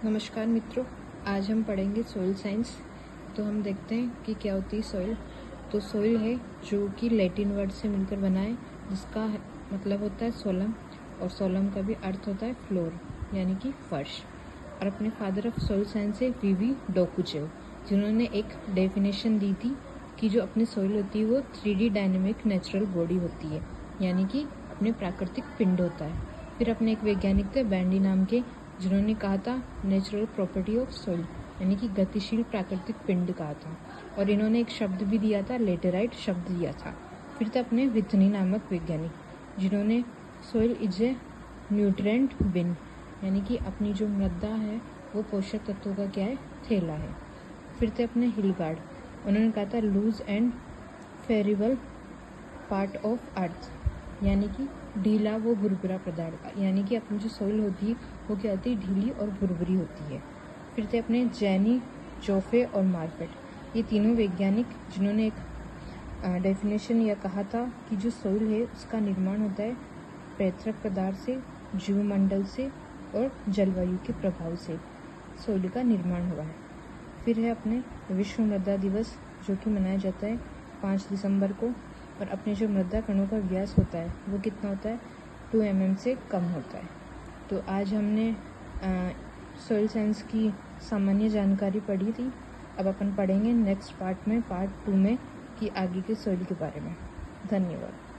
नमस्कार मित्रों, आज हम पढ़ेंगे सॉइल साइंस। तो हम देखते हैं कि क्या होती है सॉइल। तो सॉइल है जो कि लैटिन वर्ड से मिलकर बना है, जिसका मतलब होता है सोलम, और सोलम का भी अर्थ होता है फ्लोर यानी कि फर्श। और अपने फादर ऑफ सॉइल साइंस है वी डोकुचेव, जिन्होंने एक डेफिनेशन दी थी कि जो अपनी सॉइल होती है वो 3D डायनेमिक नेचुरल बॉडी होती है, यानी कि अपने प्राकृतिक पिंड होता है। फिर अपने एक वैज्ञानिक थे बैंडी नाम के, जिन्होंने कहा था नेचुरल प्रॉपर्टी ऑफ सॉइल, यानी कि गतिशील प्राकृतिक पिंड कहा था। और इन्होंने एक शब्द भी दिया था, लेटेराइट शब्द दिया था। फिर थे अपने विथनी नामक वैज्ञानिक, जिन्होंने सॉइल इज ए न्यूट्रिएंट बिन, यानी कि अपनी जो मृदा है वो पोषक तत्वों का क्या है, थैला है। फिर थे अपने हिलगार्ड, उन्होंने कहा था loose and friable part of earth, यानी कि ढीला वो भुरभुरा पदार्थ, यानी कि अपनी जो सॉइल होती है वो क्या होती है, ढीली और भुरभुरी होती है। फिर थे अपने जैनी, जोफे और मार्फेट, ये तीनों वैज्ञानिक जिन्होंने एक डेफिनेशन या कहा था कि जो सॉइल है उसका निर्माण होता है पैतृक पदार्थ से, जीवमंडल से और जलवायु के प्रभाव से सॉइल का निर्माण हुआ है। फिर है अपने विश्व मृदा दिवस, जो कि मनाया जाता है 5 दिसंबर को, और अपने जो मृदा कणों का व्यास होता है वो कितना होता है, 2 mm से कम होता है। तो आज हमने सॉइल साइंस की सामान्य जानकारी पढ़ी थी। अब अपन पढ़ेंगे नेक्स्ट पार्ट में, पार्ट 2 में, कि आगे के सॉइल के बारे में। धन्यवाद।